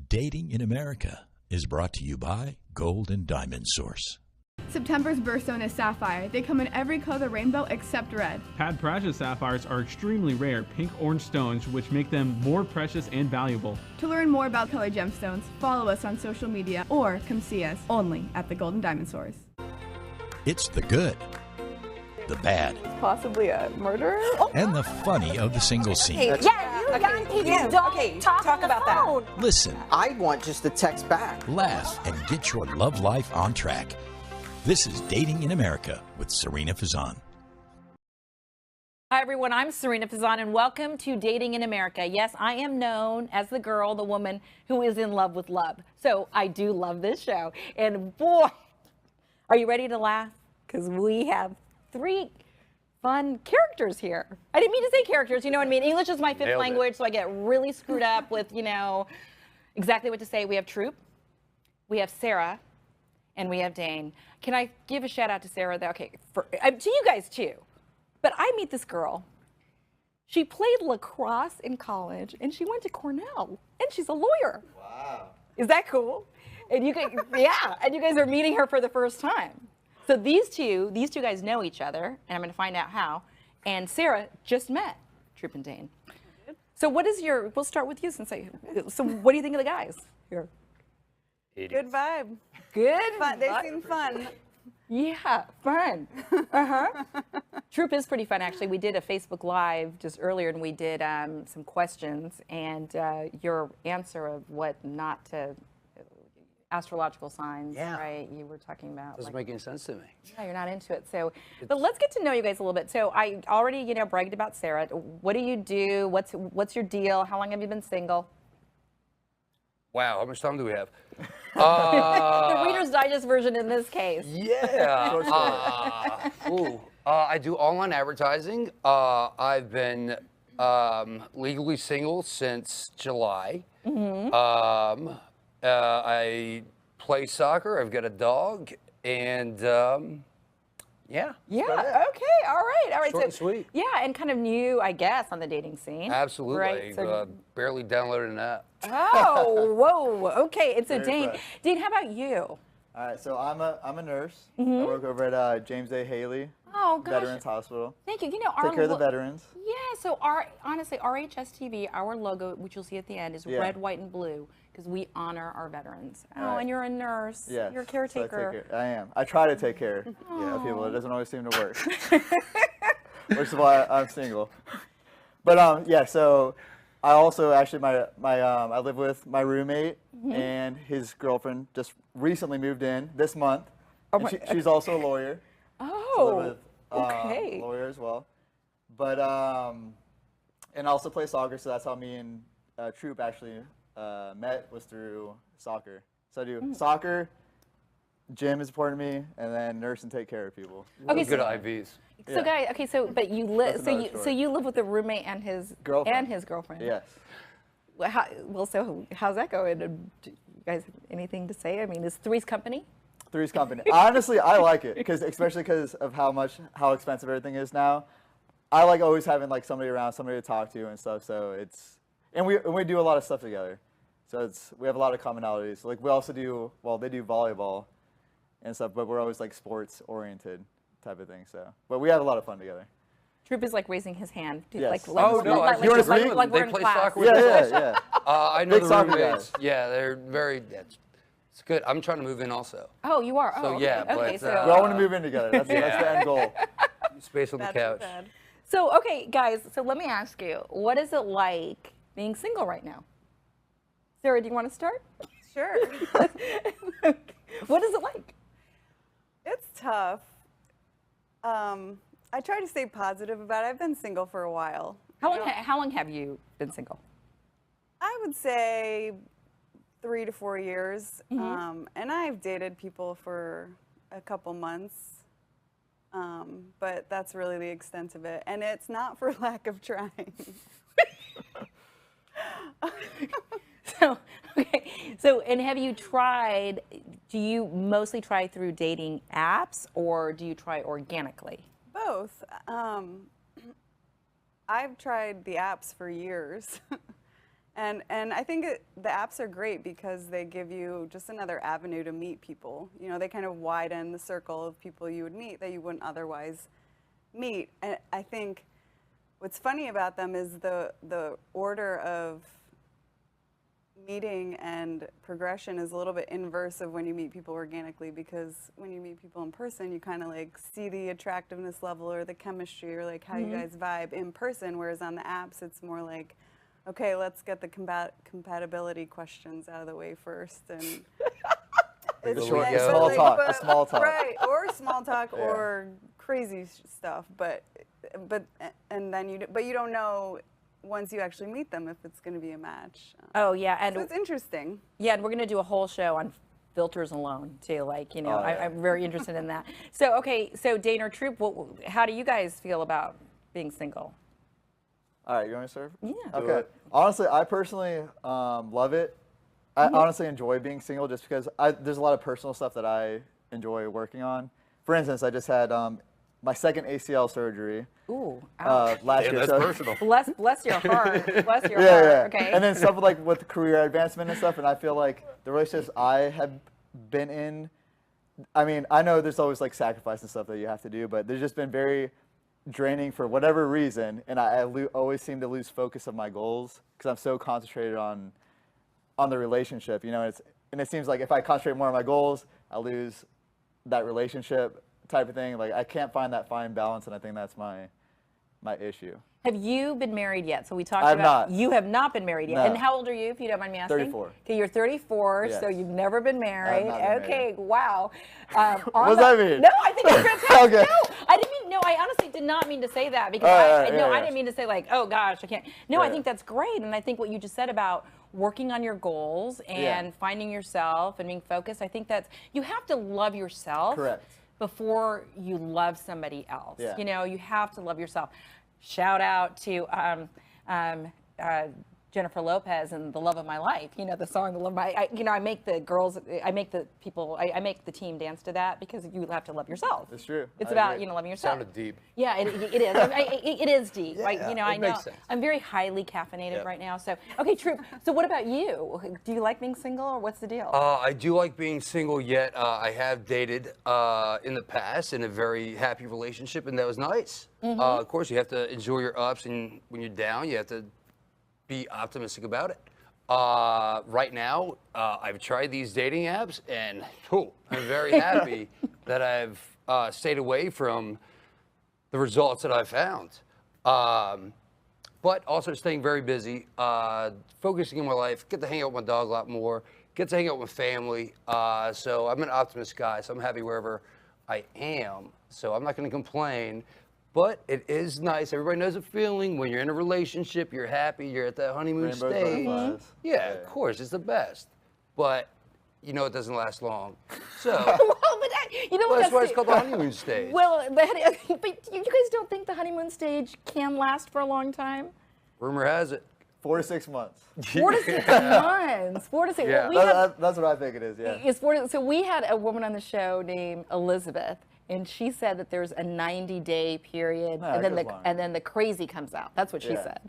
Dating in America is brought to you by Gold and Diamond Source. September's birthstone is sapphire. They come in every color of the rainbow except red. Pad Precious sapphires are extremely rare pink-orange stones which make them more precious and valuable. To learn more about colored gemstones, follow us on social media or come see us only at the Gold and Diamond Source. It's the good, the bad, Possibly a murderer? and the funny of the single scene. Yeah, you young people don't talk about that. Listen, I want just to text back. laugh, and get your love life on track. This is Dating in America with Serena Fazan. Hi, everyone. I'm Serena Fazan, and welcome to Dating in America. Yes, I am known as the girl, the woman who is in love with love. So I do love this show. And boy, are you ready to laugh? Because we have three fun characters here. I didn't mean to say characters, you know what I mean? English is my fifth language, so I get really screwed up with, exactly what to say. We have Troop, we have Sarah, and we have Dayne. Can I give a shout out to Sarah, though? Okay, to you guys too. But I meet this girl. She played lacrosse in college, and she went to Cornell, and she's a lawyer. Wow. Is that cool? And you guys, and you guys are meeting her for the first time. So these two guys know each other, and I'm going to find out how. And Sarah just met Troop and Dayne. So we'll start with you so what do you think of the guys here? Good vibe. Good? Fun. They seem fun. Yeah, fun. Troop is pretty fun, actually. We did a Facebook Live just earlier, and we did some questions, and your answer of what not to, astrological signs, right? You were talking about. Doesn't make any sense to me. Yeah, you're not into it. So, but let's get to know you guys a little bit. So I already, bragged about Sarah. What do you do? What's your deal? How long have you been single? Wow, how much time do we have? The Reader's Digest version in this case. Yeah. I do online advertising. I've been legally single since July. Mm-hmm. I play soccer. I've got a dog, and yeah. Yeah. Okay. All right. Short and sweet. Yeah, and kind of new, I guess, on the dating scene. Absolutely. Right. So, Barely downloaded an app. oh, whoa. Okay. And so Dayne, how about you? All right, so I'm a nurse. Mm-hmm. I work over at James A. Haley Oh, gosh. Veterans Hospital. Thank you. Take care of the veterans. Yeah. So honestly, RHSTV, our logo, which you'll see at the end, is red, white, and blue because we honor our veterans. Oh, Right. and you're a nurse. Yes. You're a caretaker. I am. I try to take care of people. It doesn't always seem to work. Which is why I'm single. But so I also actually I live with my roommate and his girlfriend just recently moved in this month. Oh, And she's also a lawyer. Oh, So I live with, okay. a lawyer as well. But and I also play soccer, so that's how me and Troop actually met, was through soccer. So I do soccer, gym is important to me, and then nurse and take care of people. Okay, Good IVs. So guys, but you live That's another story. you live with a roommate and his girlfriend. Yes. How's that going? Do you guys have anything to say? I mean, is Three's Company? Three's Company. Honestly, I like it especially because of how expensive everything is now. I like always having like somebody around, somebody to talk to and stuff. So and we do a lot of stuff together. So we have a lot of commonalities. Like we also do they do volleyball and stuff, but we're always like sports oriented type of thing. So, but we have a lot of fun together. Troop is like raising his hand. Yes. No, like you we're they in play class. soccer with Yeah. I know Big the soccer roommates. guys. Yeah, they're very. It's good. I'm trying to move in also. Oh, you are. So, oh, yeah, okay. but, So We all want to move in together. That's the end goal. Space on the couch. So, okay, guys, so let me ask you, what is it like being single right now? Sarah, do you want to start? Sure. What is it like? It's tough. I try to stay positive about it. I've been single for a while. How long have you been single? I would say 3 to 4 years. And I've dated people for a couple months. But that's really the extent of it. And it's not for lack of trying. And have you tried, do you mostly try through dating apps or do you try organically? Both. I've tried the apps for years. And I think the apps are great because they give you just another avenue to meet people. You know, they kind of widen the circle of people you would meet that you wouldn't otherwise meet. And I think what's funny about them is the order of meeting and progression is a little bit inverse of when you meet people organically, because when you meet people in person, you kind of like see the attractiveness level or the chemistry or like how you guys vibe in person, whereas on the apps, it's more like, okay, let's get the compatibility questions out of the way first. And it's short, small talk, a small talk. Right, or small talk or crazy stuff, but you don't know once you actually meet them if it's going to be a match. Oh yeah, and so it's interesting. Yeah, and we're going to do a whole show on filters alone too. Like, you know, I'm very interested in that. So okay, so Dayne or Troop, how do you guys feel about being single? All right, you want me to serve? Yeah. Okay. Honestly, I personally love it. I honestly enjoy being single just because there's a lot of personal stuff that I enjoy working on. For instance, I just had my second ACL surgery. Ooh, last year. That's personal. Bless your heart. Bless your heart. Yeah. Okay. And then stuff like with career advancement and stuff, and I feel like the relationships I have been in, I mean, I know there's always like sacrifice and stuff that you have to do, but there's just been very draining for whatever reason, and I always seem to lose focus of my goals because I'm so concentrated on the relationship, you know. And it seems like if I concentrate more on my goals, I lose that relationship type of thing. Like I can't find that fine balance, and I think that's my issue. Have you been married yet? So we talked I've about not. You have not been married yet. No. And how old are you, if you don't mind me asking? 34. Okay, you're 34, Yes. so you've never been married. not been Okay, married. wow. What does that mean? No, I think it's fantastic. Okay. No, I didn't mean. No, I honestly did not mean to say that because I didn't mean to say like, oh gosh, I can't. No, I think that's great, and I think what you just said about working on your goals and finding yourself and being focused. I think that's, you have to love yourself. Correct. Before you love somebody else. Yeah. You know, you have to love yourself. Shout out to Jennifer Lopez and The Love of My Life. You know, the song The Love of My, I make the girls, I make the people, I make the team dance to that because you have to love yourself. It's true. It's I about, agree. loving yourself. Sounded deep. Yeah, it is. It is deep. Right? You know, I know. makes sense. I'm very highly caffeinated right now. So, okay, Troop. So what about you? Do you like being single or what's the deal? I do like being single, yet I have dated in the past in a very happy relationship, and that was nice. Of course, you have to enjoy your ups, and when you're down, you have to be optimistic about it. Right now, I've tried these dating apps, and I'm very happy that I've stayed away from the results that I've found. But also staying very busy, focusing on my life, get to hang out with my dog a lot more, get to hang out with family. So I'm an optimist guy, so I'm happy wherever I am. So I'm not going to complain. But it is nice. Everybody knows the feeling when you're in a relationship, you're happy, you're at that honeymoon Rainbows, stage. butterflies. Yeah, of course, it's the best. But you know it doesn't last long. So Well, but you know what? that's why it's called the honeymoon stage. Well, but you guys don't think the honeymoon stage can last for a long time? Rumor has it. 4 to 6 months. 4 to 6 months. 4 to 6. Yeah. Well, That's what I think it is. Yeah. so we had a woman on the show named Elizabeth, and she said that there's a 90-day period, No, and it then goes longer. and then the crazy comes out. That's what she Yeah. said.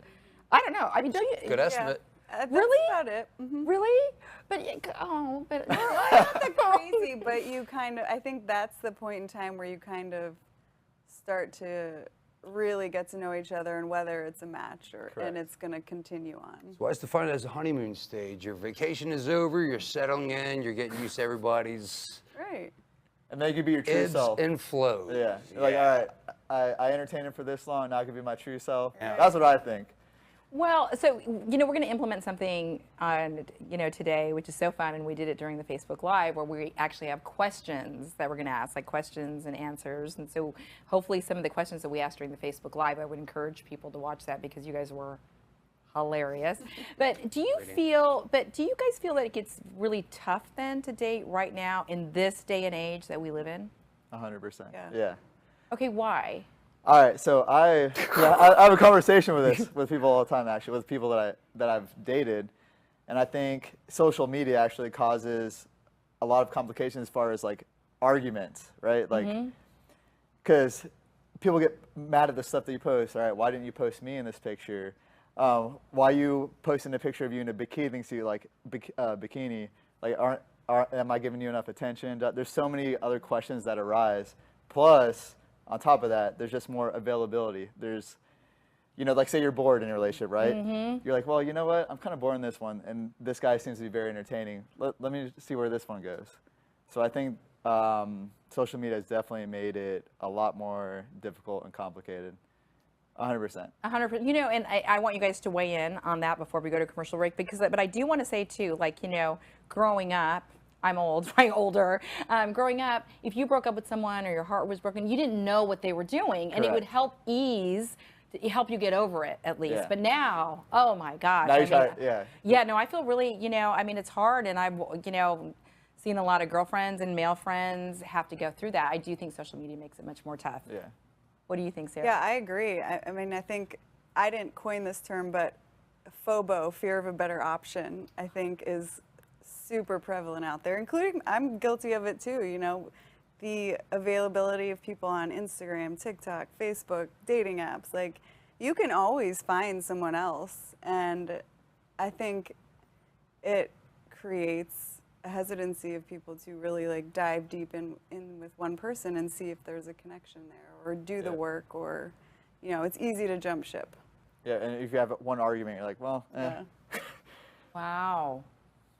I don't know. I mean, don't you? Good estimate. That's Really? about it. Really? But but Not crazy, but you kind of, I think that's the point in time where you kind of start to really get to know each other and whether it's a match and it's going to continue on. Well, it's defined as a honeymoon stage. Your vacation is over, you're settling in, you're getting used to everybody's Right. And then you could be your true ebbs self. and flows. Yeah. You're like, all right, I entertained him for this long, now I can be my true self. Yeah. That's what I think. Well, so, we're going to implement something on, today, which is so fun, and we did it during the Facebook Live, where we actually have questions that we're going to ask, like questions and answers. And so hopefully some of the questions that we asked during the Facebook Live, I would encourage people to watch that because you guys were hilarious. But do you guys feel that it gets really tough then to date right now in this day and age that we live in? 100%. Yeah. Yeah. Okay, why? All right, so I have a conversation with people all the time, actually, with people that I've dated, and I think social media actually causes a lot of complications as far as like arguments, right? Like, because people get mad at the stuff that you post. All right, why didn't you post me in this picture? why you posting a picture of you in a bathing suit, like bikini, like am I giving you enough attention? There's so many other questions that arise. Plus, on top of that, there's just more availability. There's, you know, like say you're bored in a relationship, right? You're like, well, you know what? I'm kind of bored in this one, and this guy seems to be very entertaining. Let me see where this one goes. So I think social media has definitely made it a lot more difficult and complicated. 100%. 100%. You know, and I want you guys to weigh in on that before we go to commercial break, because, but I do want to say too, like, you know, growing up, I'm old, right, older. Growing up, if you broke up with someone or your heart was broken, you didn't know what they were doing, and it would help help you get over it at least. But now, oh my gosh. Now yeah, no, I feel really, you know, I mean, it's hard, and I've, you know, seen a lot of girlfriends and male friends have to go through that. I do think social media makes it much more tough. Yeah. What do you think, Sarah? Yeah, I agree. I mean, I think I didn't coin this term, but FOBO, fear of a better option, I think is super prevalent out there, including, I'm guilty of it too, you know, the availability of people on Instagram, TikTok, Facebook, dating apps, like you can always find someone else, and I think it creates a hesitancy of people to really like dive deep in with one person and see if there's a connection there, or do the work, or, you know, it's easy to jump ship. Yeah, and if you have one argument, you're like, well, Wow.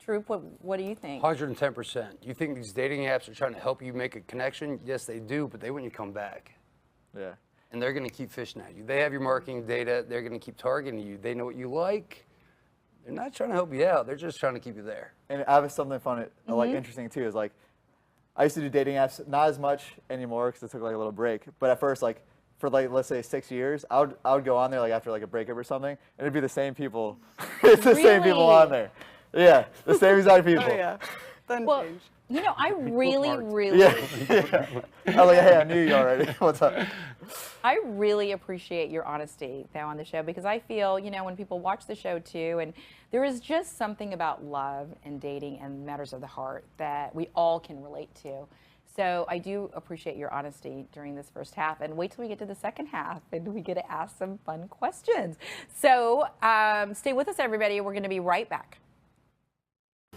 Troop, what do you think? 110%. You think these dating apps are trying to help you make a connection? Yes, they do, but they want you to come back. Yeah. And they're going to keep fishing at you. They have your marketing data. They're going to keep targeting you. They know what you like. They're not trying to help you out. They're just trying to keep you there. And I have something fun, like interesting too, is like, I used to do dating apps, not as much anymore because it took like a little break. But at first, like, for like, let's say 6 years, I would go on there like after like a breakup or something, and it'd be the same people. It's the same people on there. Yeah, the same exact people. Oh yeah, doesn't change. You know, I really I was like, hey, I knew you already. What's up? I really appreciate your honesty, though, on the show, because I feel, you know, when people watch the show, too, and there is just something about love and dating and matters of the heart that we all can relate to. So I do appreciate your honesty during this first half, and wait till we get to the second half and we get to ask some fun questions. So stay with us, everybody. We're going to be right back.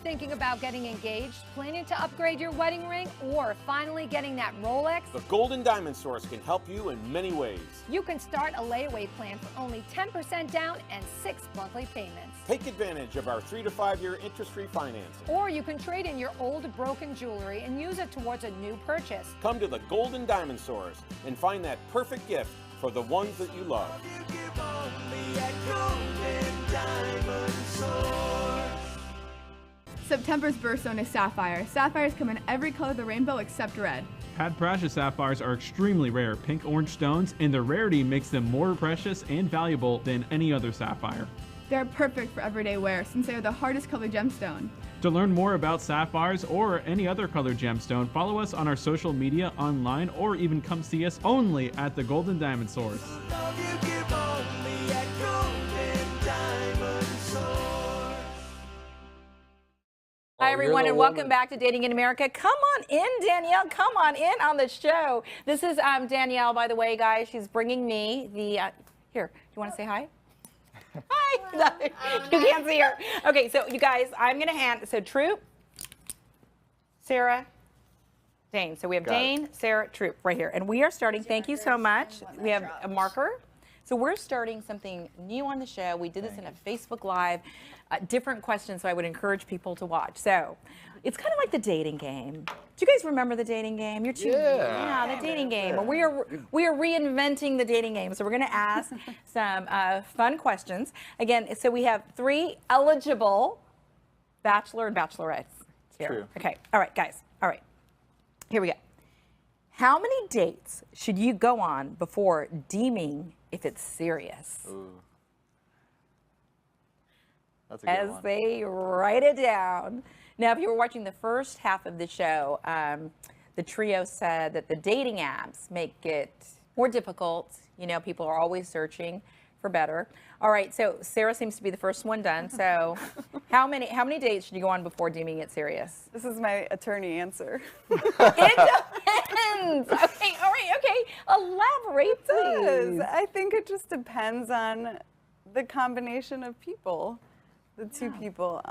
Thinking about getting engaged, planning to upgrade your wedding ring, or finally getting that Rolex? The Golden Diamond Source can help you in many ways. You can start a layaway plan for only 10% down and 6 monthly payments. Take advantage of our 3 to 5 year interest-free financing. Or you can trade in your old broken jewelry and use it towards a new purchase. Come to the Golden Diamond Source and find that perfect gift for the ones that you love. September's birthstone is sapphire. Sapphires come in every color of the rainbow except red. Pad precious sapphires are extremely rare pink-orange stones, and their rarity makes them more precious and valuable than any other sapphire. They're perfect for everyday wear since they are the hardest colored gemstone. To learn more about sapphires or any other colored gemstone, follow us on our social media, online, or even come see us only at the Golden Diamond Source. Hi, everyone, and welcome back to Dating in America. Come on in, Danielle. Come on in on the show. This is Danielle, by the way, guys. She's bringing me the, here, do you want to say hi? Hi. You can't see her. Okay, so you guys, I'm going to hand, so Troop, Sarah, Dayne. So we have Dayne, Sarah, Troop right here. And we are starting, thank you so much. We have a marker. So we're starting something new on the show. We did this in a Facebook Live, different questions, so I would encourage people to watch. So it's kind of like the dating game. Do you guys remember the dating game? You're too the dating game. Yeah. We are reinventing the dating game. So we're going to ask some fun questions. Again, so we have 3 eligible bachelor and bachelorettes here. True. Okay. All right, guys. All right. Here we go. How many dates should you go on before deeming if it's serious? Ooh. That's a good one. As they write it down. Now, if you were watching the first half of the show, the trio said that the dating apps make it more difficult. You know, people are always searching for better. All right, so Sarah seems to be the first one done. So how many dates should you go on before deeming it serious? This is my attorney answer. It depends. Okay, all right, okay. Elaborate, please. I think it just depends on the combination of people, the two people,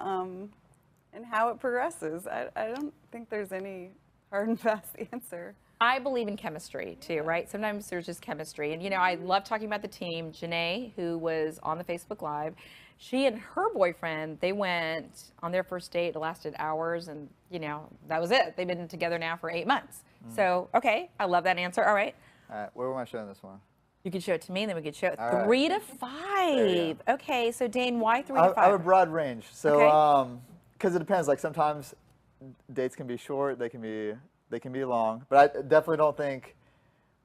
and how it progresses. I don't think there's any hard and fast answer. I believe in chemistry too, right? Sometimes there's just chemistry. And, you know, I love talking about the team. Janae, who was on the Facebook Live, she and her boyfriend, they went on their first date. It lasted hours, and, you know, that was it. They've been together now for 8 months. So, okay, I love that answer. All right. All right, where am I showing this one? You could show it to me, and then we could show it. All 3 to 5. Okay, so Dayne, why 3 to 5? I have a broad range. So, because it depends. Like sometimes dates can be short, they can be long. But I definitely don't think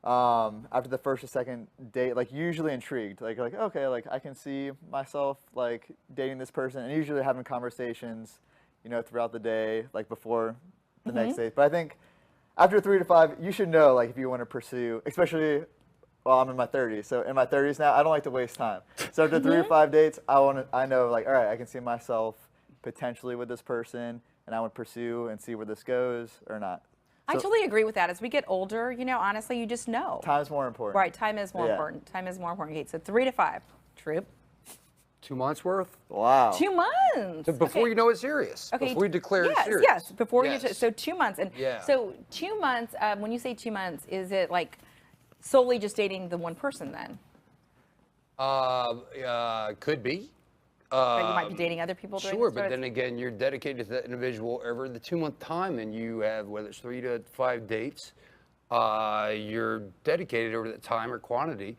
after the first or second date, like usually intrigued. Like okay, like I can see myself like dating this person, and usually having conversations, you know, throughout the day, like before the next date. But I think after 3 to 5, you should know like if you want to pursue, especially. Well, I'm in my 30s, so in my 30s now, I don't like to waste time. So after 3 to 5 dates, I know like, all right, I can see myself potentially with this person, and I would pursue and see where this goes or not. I totally agree with that. As we get older, you know, honestly, you just know. Time's more important. Right, time is more important. Time is more important. Okay, so 3 to 5. Troop. 2 months worth? Wow. 2 months. So before you know it's serious. Okay. Before you declare it's serious. Yes, before you, so 2 months. And so 2 months, when you say 2 months, is it like solely just dating the one person then? Could be. But you might be dating other people during Sure, this, but then again, you're dedicated to that individual over the 2 month time, and you have, whether it's 3 to 5 dates, you're dedicated over that time or quantity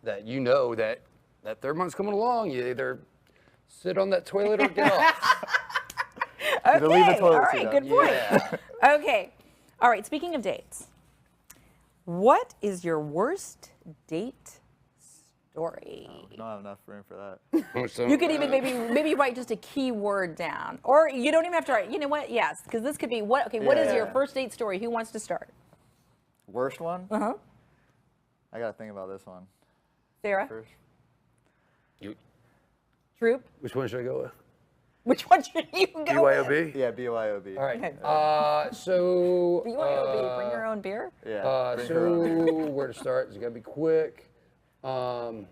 that you know that 3rd month's coming along. You either sit on that toilet or get off. Okay, leave the toilet all right, good point. Yeah. Okay, all right, speaking of dates, what is your worst date story? We don't have enough room for that. You could even maybe write just a key word down, or you don't even have to write. You know what? Yes, because this could be what. Okay, what is your first date story? Who wants to start? Worst one? I gotta think about this one. Sarah. First. You. Troop. Which one should I go with? Which one should you go BYOB? with? Yeah, BYOB. All right. So. BYOB. Bring your own beer. Yeah. So where to start? It's gotta be quick. So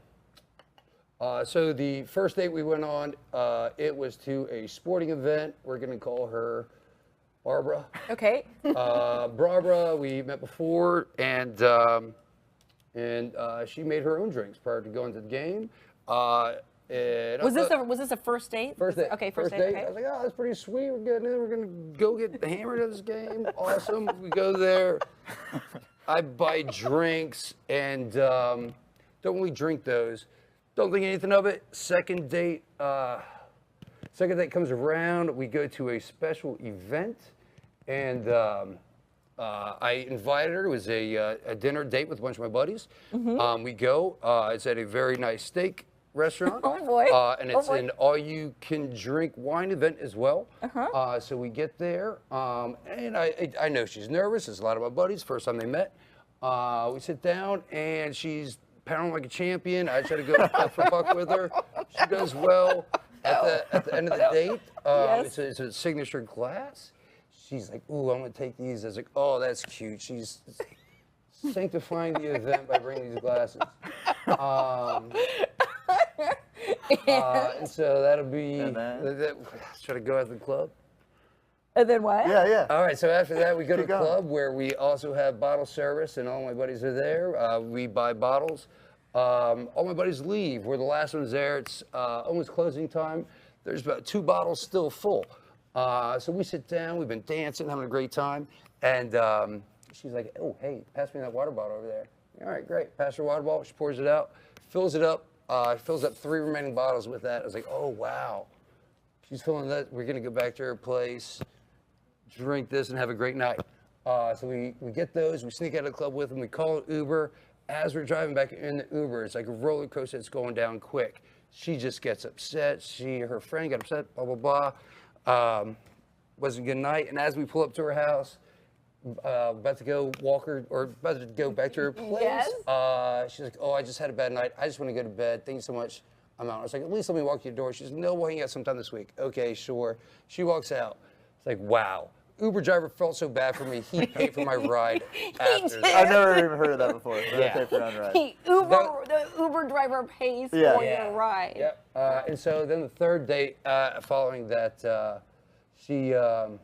the first date we went on, it was to a sporting event. We're gonna call her Barbara. Okay. Barbara, we met before, and she made her own drinks prior to going to the game. Was this a first date? First date. Okay, first date. Okay. I was like, oh, that's pretty sweet. We're getting in. We're gonna go get hammered at this game. Awesome. We go there. I buy drinks and don't really drink those. Don't think anything of it. Second date comes around. We go to a special event, and I invited her. It was a dinner date with a bunch of my buddies. We go. It's at a very nice steak restaurant. Oh boy. And it's an all-you-can-drink wine event as well. So we get there, and I know she's nervous. There's a lot of my buddies. First time they met. We sit down, and she's pounding like a champion. I try to go for fuck with her. She does well. At the end of the date, it's a signature glass. She's like, ooh, I'm gonna take these. I was like, oh, that's cute. She's sanctifying the event by bringing these glasses. And so that'll be, should I go at the club? And then what? Yeah. All right, so after that, we go to the club where we also have bottle service, and all my buddies are there. We buy bottles. All my buddies leave. We're the last ones there. It's almost closing time. There's about 2 bottles still full. So we sit down. We've been dancing, having a great time. And she's like, oh, hey, pass me that water bottle over there. All right, great. Pass her water bottle. She pours it out, fills it up. Fills up 3 remaining bottles with that. I was like, oh, wow. She's filling that. We're going to go back to her place, drink this, and have a great night. So we get those. We sneak out of the club with them. We call an Uber. As we're driving back in the Uber, it's like a roller coaster that's going down quick. She just gets upset. Her friend got upset, blah, blah, blah. Wasn't a good night. And as we pull up to her house, about to go about to go back to her place. Yes. She's like, oh, I just had a bad night. I just want to go to bed. Thank you so much. I'm out. I was like, at least let me walk you to the door. She's like, no, we'll hang out sometime this week. Okay, sure. She walks out. It's like, wow. Uber driver felt so bad for me, he paid for my ride after that. I've never even heard of that before. Yeah. Pay for your own ride. The Uber driver pays for your ride. Yep. And so then the third date following that, she was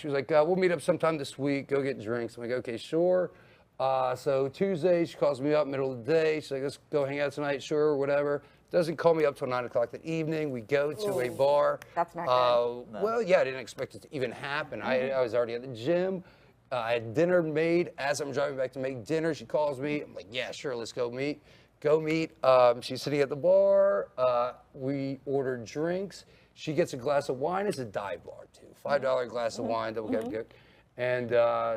like, we'll meet up sometime this week, go get drinks. I'm like, okay, sure. So Tuesday, she calls me up middle of the day. She's like, let's go hang out tonight, sure, whatever. Doesn't call me up till 9 o'clock that evening. We go to a bar. That's not good. No. Well, yeah, I didn't expect it to even happen. I was already at the gym. I had dinner made. As I'm driving back to make dinner, she calls me. I'm like, yeah, sure, let's go meet. She's sitting at the bar. We ordered drinks. She gets a glass of wine. It's a dive bar, too. $5 glass of wine, double Captain Coke. And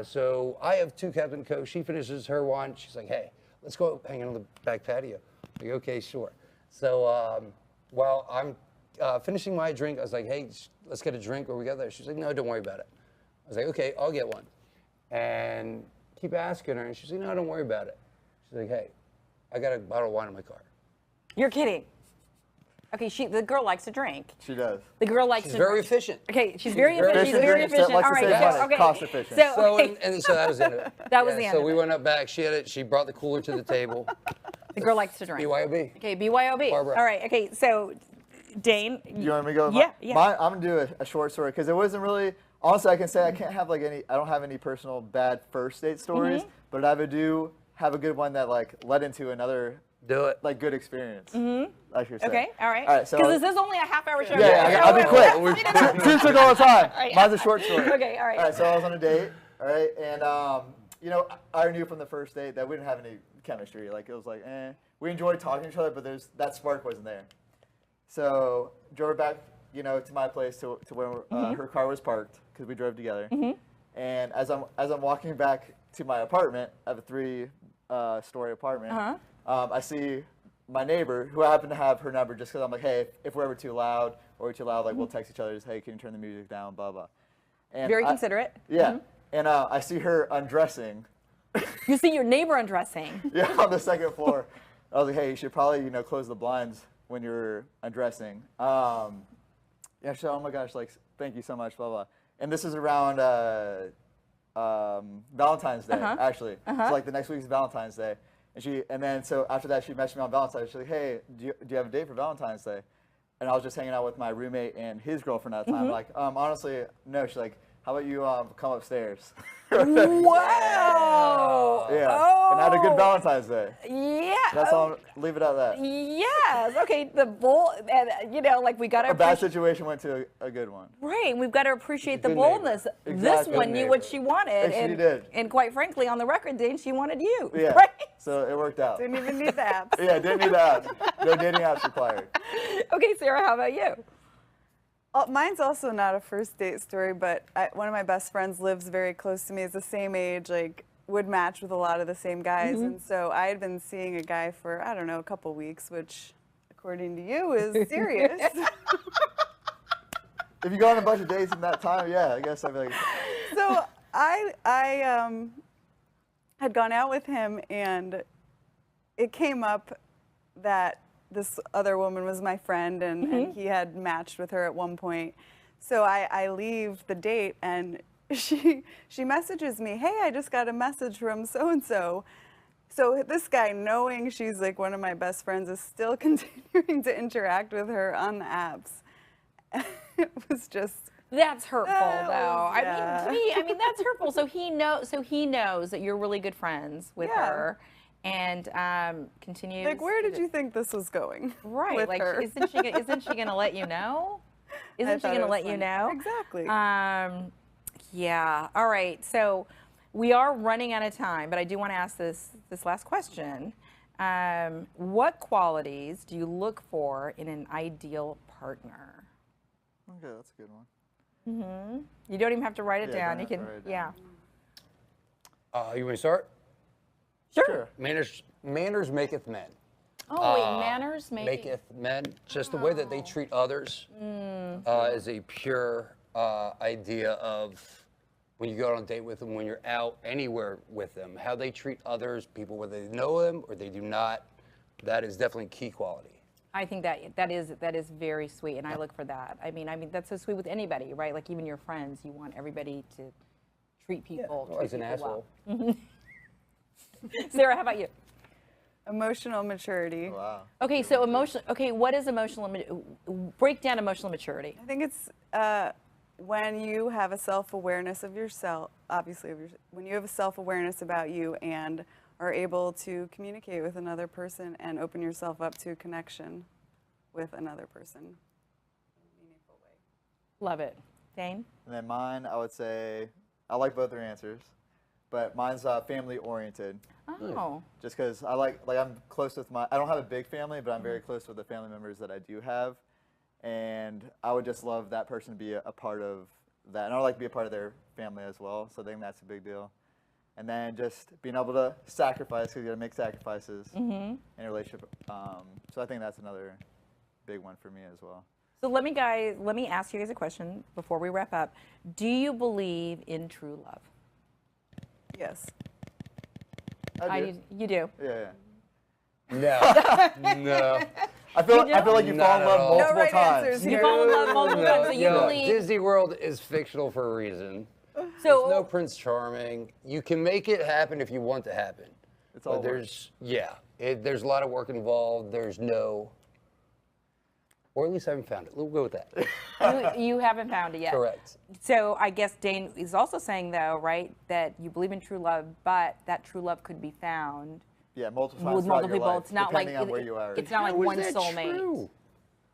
so I have 2 Captain Coke. She finishes her wine. She's like, hey, let's go hang out on the back patio. I'm like, okay, sure. So while I'm finishing my drink, I was like, hey, let's get a drink or we got there. She's like, no, don't worry about it. I was like, okay, I'll get one. And keep asking her, and she's like, no, don't worry about it. She's like, hey, I got a bottle of wine in my car. You're kidding. Okay, the girl likes to drink. She does. The girl likes She's to very drink. efficient. Okay, she's very efficient. She's very efficient. Likes All to right, save money. okay. Cost efficient. So, and so that was the end of it. That was the end So of we it. went up back. She brought the cooler to the table. The girl likes to drink. BYOB. Okay, BYOB. Barbara. All right, okay, so Dayne. You want me to go? Yeah. I'm gonna do a short story because it wasn't really. Honestly, I can say I can't have I don't have any personal bad first date stories, but I do have a good one that led into another. Do it. Good experience. I should say. Okay, all right. All right, so because this is only a half-hour show. Yeah, I'll be quick. Two took all the time. Mine's a short story. Okay, all right. All right, so I was on a date, all right, and I knew from the first date that we didn't have any chemistry. It was we enjoyed talking to each other, but that spark wasn't there. So drove her back, to my place to where her car was parked because we drove together. And as I'm walking back to my apartment, I have a 3-story apartment. I see my neighbor, who I happen to have her number just because I'm like, hey, if we're ever too loud we'll text each other, just, hey, can you turn the music down, blah, blah. And Very considerate. Yeah. And I see her undressing. You see your neighbor undressing. Yeah, on the second floor. I was like, hey, you should probably, close the blinds when you're undressing. Yeah, she's like, oh my gosh, thank you so much, blah, blah. And this is around Valentine's Day, actually. So the next week is Valentine's Day. And then so after that, she messaged me on Valentine's Day. She's like, hey, do you have a date for Valentine's Day? And I was just hanging out with my roommate and his girlfriend at the time. Like, honestly, no. She's like, how about you come upstairs? Wow. Yeah. Oh. And I had a good Valentine's Day. Yeah. That's all. Leave it at that. Yes. Okay. The bold, we got to. A bad situation went to a good one. Right. We've got to appreciate the Good boldness. neighbor. This Exactly. one knew what she wanted. And she did. And quite frankly, on the record, Dayne, she wanted you. Yeah. Right? So it worked out. Didn't even need the apps. Yeah, didn't need the apps. No dating apps required. Okay, Sarah, how about you? Mine's also not a first date story, but one of my best friends lives very close to me. Is the same age, would match with a lot of the same guys. And so I had been seeing a guy for, I don't know, a couple weeks, which according to you is serious. If you go on a bunch of dates in that time, yeah, I guess I'd be like. So I had gone out with him, and it came up that this other woman was my friend, and he had matched with her at one point. So I leave the date, and she messages me, hey, I just got a message from so-and-so. So this guy, knowing she's one of my best friends, is still continuing to interact with her on the apps. It was just. That's hurtful, though. Yeah. I mean, to me, that's hurtful. So he knows that you're really good friends with her, and continues. Where did you think this was going? Right. With her? Isn't she going to let you know? Isn't she going to let you know? Exactly. Yeah. All right. So we are running out of time, but I do want to ask this last question. What qualities do you look for in an ideal partner? Okay, that's a good one. You don't even have to write it down. don't You have to can, write it down. You want me to start? Sure. Manners maketh men. Oh, wait, manners Maketh men. Just the way that they treat others is a pure idea of when you go on a date with them, when you're out anywhere with them, how they treat others, people, whether they know them or they do not. That is definitely key quality. I think that is very sweet, and I look for that. I mean that's so sweet with anybody, right? Like even your friends, you want everybody to treat people. Well, he's an asshole. Well. Sarah, how about you? Emotional maturity. Oh, wow. Okay, so what is break down emotional maturity? I think it's when you have a self-awareness of yourself, obviously, when you have a self-awareness about you and are able to communicate with another person and open yourself up to a connection with another person in a meaningful way. Love it. Dayne? And then mine, I would say, I like both their answers, but mine's family oriented. Oh. Just because I like I'm close with I don't have a big family, but I'm very close with the family members that I do have. And I would just love that person to be a part of that. And I would like to be a part of their family as well. So I think that's a big deal. And then just being able to sacrifice, because you got to make sacrifices in a relationship. So I think that's another big one for me as well. So let me ask you guys a question before we wrap up. Do you believe in true love? Yes. I do. You do? Yeah. No. No. I feel like you fall in love multiple No right times. answers You here. fall in love multiple times, so you No, believe. Disney World is fictional for a reason. So There's no Prince Charming. You can make it happen if you want to happen. It's all But there's there's a lot of work involved. There's no, or at least I haven't found it. We'll go with that. you haven't found it yet. Correct. So I guess Dayne is also saying, though, right, that you believe in true love, but that true love could be found multiple times with throughout multiple your people. life, It's not like depending on where you are. it's not like How is one that soulmate. true?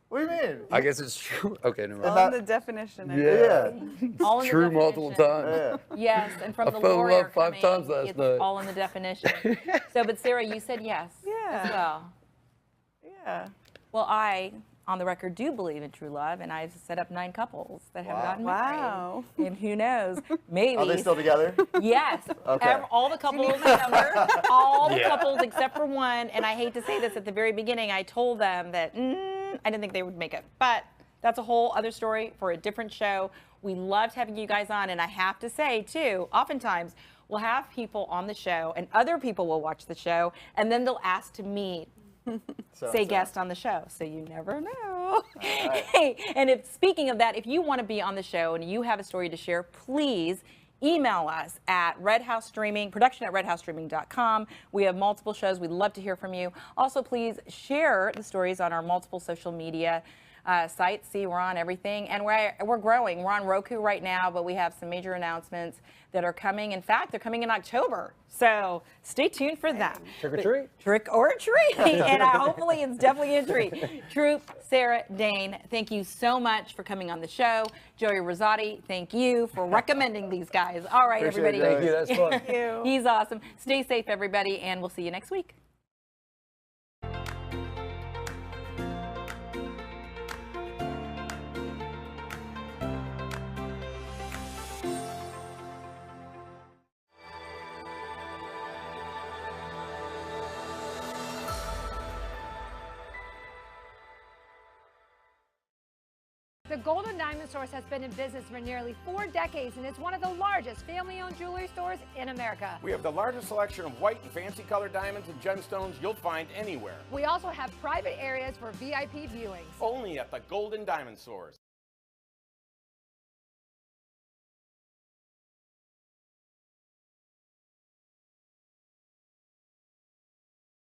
What do you mean? I guess it's true. Okay, never mind. All in the definition. I think. Yeah. All in the True multiple definition. times. Yes, and from I the fell in lawyer love 5 coming, times last it's night. all in the definition. So, but Sarah, you said yes as well. Yeah. Well, I, on the record, do believe in true love, and I've set up 9 couples that have gotten married. Wow. And who knows, maybe. Are they still together? Yes. Okay. All the couples, all the couples except for one, and I hate to say this at the very beginning, I told them that I didn't think they would make it, but that's a whole other story for a different show. We loved having you guys on, and I have to say, too, oftentimes we'll have people on the show, and other people will watch the show, and then they'll ask to meet say guest on the show, so you never know. Right. Hey, and speaking of that, if you want to be on the show and you have a story to share, please email us at production@redhousestreaming.com. We have multiple shows. We'd love to hear from you. Also, please share the stories on our multiple social media sites. See, we're on everything, and we're growing. We're on Roku right now, but we have some major announcements that are coming. In fact, they're coming in October, so stay tuned for that. Trick or treat. Trick or treat, and hopefully it's definitely a treat. Troop, Sarah, Dayne, thank you so much for coming on the show. Joey Rosati, thank you for recommending these guys. All right, Appreciate everybody. it, Thank you. That's fun. Thank you. He's awesome. Stay safe, everybody, and we'll see you next week. The Golden Diamond Source has been in business for nearly 4 decades and is one of the largest family-owned jewelry stores in America. We have the largest selection of white and fancy colored diamonds and gemstones you'll find anywhere. We also have private areas for VIP viewings. Only at the Golden Diamond Source.